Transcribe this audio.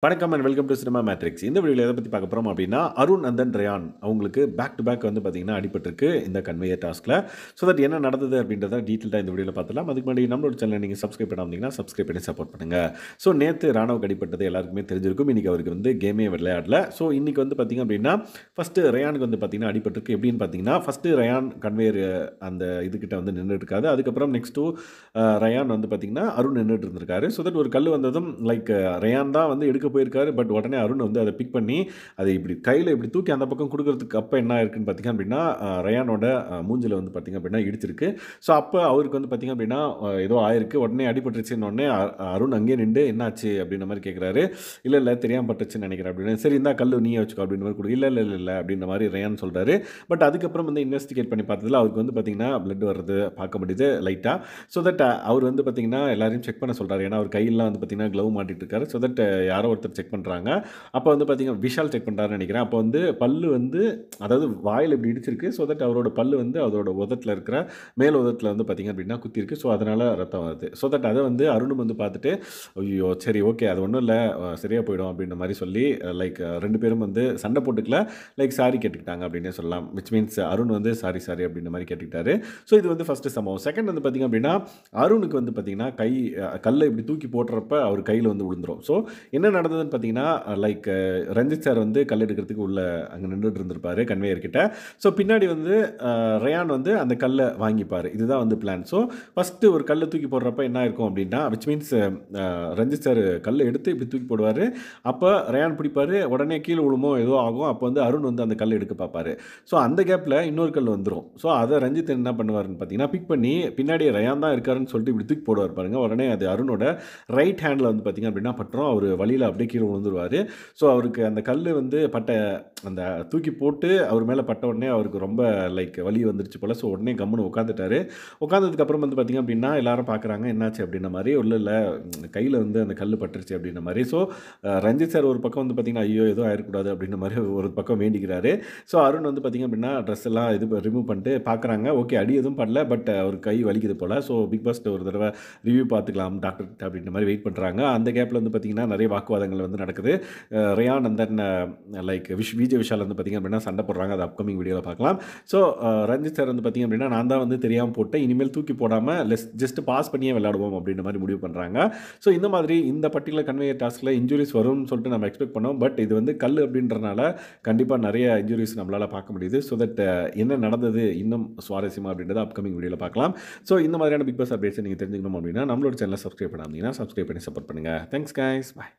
வணக்கம் and welcome to cinema matrix. இந்த வீடியோல எத பத்தி பார்க்க போறோம் அப்டின்னா, அருண் அண்ட் தென் ரயான் அவங்களுக்கு பேக் டு பேக் வந்து பார்த்தீங்கன்னா, அடிபட்டிருக்கு இந்த கன்வேயர் டாஸ்க்ல. ஸோ தட் என்ன நடந்தது அப்டின்றத டீட்டெயில்டா இந்த வீடியோல பார்த்துடலாம். அதுக்கு முன்னாடி நம்மளோட சேனல நீங்க சப்ஸ்கிரைப் பண்ணாம இருந்தீங்கன்னா, சப்ஸ்கிரைப் பண்ணி சப்போர்ட் பண்ணுங்க. ஸோ நேத்து ராணவுக்கு அடிபட்டது எல்லாருக்குமே தெரிஞ்சிருக்கும். இன்னைக்கு அவருக்கு வந்து கேமே விளையாடல. ஸோ இன்னைக்கு வந்து பார்த்தீங்க அப்டின்னா, ஃபர்ஸ்ட்டு ரயானுக்கு வந்து பார்த்தீங்கன்னா அடிபட்டிருக்கு. எப்டின்னு பார்த்தீங்கன்னா, ஃபர்ஸ்ட்டு ரயான் கன்வேயர் அந்த இதுகிட்ட வந்து நின்னுட்டு இருக்காரு. அதுக்கப்புறம் நெக்ஸ்ட்டு ரயான் வந்து பார்த்தீங்கன்னா, அருண் நின்னுட்டு இருந்திருக்காரு. ஸோ தட் ஒரு கல்லு வந்ததும் லைக் ரயான் தான் வந்து எடுக்க போயிருக்காரு. பட் உடனே அருண் வந்து அத பிக் பண்ணி, அத இப்டி கையில இப்டி தூக்கி அந்த பக்கம் குடுக்குறதுக்கு அப்ப என்ன ஆயிருக்குன்னு பார்த்தீங்க அப்டின்னா, ரயானோட மூஞ்சில வந்து பார்த்தீங்க அப்டின்னா இடிச்சிருக்கு. ஸோ அப்ப அவருக்கு வந்து பார்த்தீங்க அப்டின்னா, ஏதோ ஆயிருக்கு. உடனே அடிபட்டுருச்சுன்ன உடனே அருண் அங்கேயே நிண்டு என்னாச்சு அப்டின்ற மாரி கேட்குறாரு. இல்ல, இல்ல தெரியாம பட்டுருச்சுன்னு நெனைக்கிறேன் அப்டின்னு. சரி இந்தா கல்லு நீயே வச்சுக்கோ அப்டின்ற மாரி இல்ல, இல்ல, இல்ல, இல்ல அப்டின்ற மாரி ரயான் சொல்றாரு. பட் அதுக்கப்புறம் வந்து இன்வெஸ்டிகேட் பண்ணி பார்த்ததுல அவருக்கு வந்து பார்த்தீங்கன்னா, பிளட் வர்றது பார்க்க முடியுது லைட்டா. ஸோ தட் அவர் வந்து பார்த்தீங்கன்னா, எல்லாரையும் செக் பண்ண சொல்றாரு. ஏன்னா, அவர் கையெல்லாம் வந்து பார்த்தீங்கன்னா, க்ளவ் மாட்டிட்டு இருக்காரு. ஸோ தட் யாரோ ஒருத்தர் செக் பண்றாங்க. அப்ப வந்து பார்த்தீங்கன்னா, விஷால் செக் பண்றாருன்னு நெனைக்கிறேன். அப்ப வந்து பல்லு வந்து அதாவது வாயில இப்படி இடிச்சிருக்கு. ஸோ தட் அவரோட பல்லு வந்து அதோட உதட்டுல இருக்கிற மேல் உதட்டுல வந்து பார்த்தீங்க அப்படின்னா குத்திருக்கு. ஸோ அதனால ரத்தம் வருது. ஸோ தட் அத வந்து அருணும் வந்து பார்த்துட்டு, "ஐயய்யோ! சரி ஓகே. அது ஒண்ணும் இல்ல. சரியா போயிடும்." அப்படின்ற மாரி சொல்லி லைக் 2 பேரும் வந்து சண்டை போட்டுக்கல. லைக் சாரி கேட்டுக்கிட்டாங்க அப்படின்னே சொல்லலாம். விச் மீன்ஸ் அருண் வந்து சாரி, சாரி அப்படின்ற மாரி கேட்டுக்கிட்டாரு. ஸோ இது வந்து ஃபர்ஸ்ட்டு சம்பவம். செகண்ட் வந்து பார்த்தீங்க அப்படின்னா, அருணுக்கு வந்து பார்த்தீங்கன்னா, கல்ல இப்படி தூக்கி போடுறப்ப அவர் கையில வந்து விழுந்துரும். ஸோ என்ன நடந்ததுன்னு பார்த்தீங்கன்னா, லைக் ரஞ்சித் சார் வந்து கல் எடுக்கிறதுக்கு உள்ள அங்க நின்னுட்டு இருந்திருப்பாரு கன்வேயர் கிட்ட. ஸோ பின்னாடி வந்து ரயான் வந்து அந்த கல்ல வாங்கிப்பாரு. இதுதான் வந்து பிளான். ஸோ ஃபர்ஸ்ட்டு ஒரு கல்ல தூக்கி போடுறப்ப என்ன ஆயிருக்கும் அப்படின்னா, விச் மீன்ஸ் ரஞ்சித் சார் கல்ல எடுத்து இப்படி தூக்கி போடுவாரு. அப்ப ரயான் பிடிப்பாரு. உடனே கீழ விழுமோ ஏதோ ஆகும். அப்ப வந்து அருண் வந்து அந்த கல்ல எடுக்க பார்ப்பாரு. ஸோ அந்த கேப்ல இன்னொரு கல் வந்துரும். ஸோ அத ரஞ்சித் என்ன பண்ணுவாருன்னு பார்த்தீங்கன்னா, பிக் பண்ணி பின்னாடி ரயான் தான் இருக்காருன்னு சொல்லிட்டு இப்படி தூக்கி போடுவார் பாருங்க. உடனே அது அருணோட ரைட் ஹேண்ட்ல வந்து பார்த்தீங்க அப்படின்னா பட்டுரும். அவரு வலியில அப்படியே கீழ விழுந்துருவாரு. ஸோ அவருக்கு அந்த கல்லு வந்து அந்த தூக்கி போட்டு அவர் மேல பட்ட உடனே அவருக்கு ரொம்ப லைக் வலி வந்துருச்சு போல. ஸோ உடனே கம்முனு உட்காந்துட்டாரு. உட்காந்ததுக்கு அப்புறம் வந்து பார்த்தீங்க அப்படின்னா, எல்லாரும் பார்க்குறாங்க என்னாச்சு அப்படின்ன மாரி. இல்ல, இல்ல கையில வந்து அந்த கல்லு பட்டுருச்சு அப்படின்ன மாரி. ஸோ ரஞ்சித் சார் ஒரு பக்கம் வந்து பார்த்தீங்கன்னா, ஐயோ! எதுவும் ஆயிறக்கூடாது அப்படின்ற மாரி ஒரு பக்கம் வேண்டிக்கிறாரு. ஸோ அருண் வந்து பார்த்தீங்க அப்படின்னா, ட்ரெஸ் எல்லாம் ரிமூவ் பண்ணிட்டு பார்க்குறாங்க. ஓகே அடி எதுவும் படல. பட் அவர் கை வலிக்குது போல. ஸோ பிக் பாஸ்ட்ட ஒரு தடவ ரிவ்யூ பார்த்துக்கலாம் டாக்டர் கிட்ட அப்படின்ற மாரி வெயிட் பண்றாங்க. அந்த கேப்ல வந்து பார்த்தீங்கன்னா, நெறைய வாக்குவாதங்கள் வந்து நடக்குது. ரயான் and then like Vijay Vishal வந்து பார்த்தீங்க அப்படின்னா சண்டை போடுறாங்க. அது அப்கமிங் வீடியோல பார்க்கலாம். ஸோ ரஞ்சித் சார் வந்து பார்த்தீங்க அப்படின்னா, நான் தான் வந்து தெரியாம போட்டேன். இனிமேல் தூக்கி போடாம ஜஸ்ட் பாஸ் பண்ணியே விளையாடுவோம் அப்படின்ற மாரி முடிவு பண்றாங்க. ஸோ இந்த மாதிரி இந்த பர்ட்டிகுலர் கன்வேயர் டாஸ்க்ல இன்ஜூரிஸ் வரும்னு சொல்லிட்டு நம்ம எக்ஸ்பெக்ட் பண்ணோம். பட் இது வந்து கல்லு அப்படின்றனால கண்டிப்பா நெறைய இன்ஜூரிஸ் நம்மளால பார்க்க முடியுது. ஸோ தட் என்ன நடந்தது இன்னும் சுவாரஸ்யமா அப்படின்றத அப்கமிங் வீடியோல பார்க்கலாம். ஸோ இந்த மாதிரியான பிக் பாஸ் அப்டேட்ஸை நீங்க தெரிஞ்சுக்கணும் அப்படின்னா நம்மளோட சேனலை சப்ஸ்கிரைப் பண்ணாமீங்கன்னா சப்ஸ்கிரைப் பண்ணி சப்போர்ட் பண்ணுங்க. Thanks guys. பை.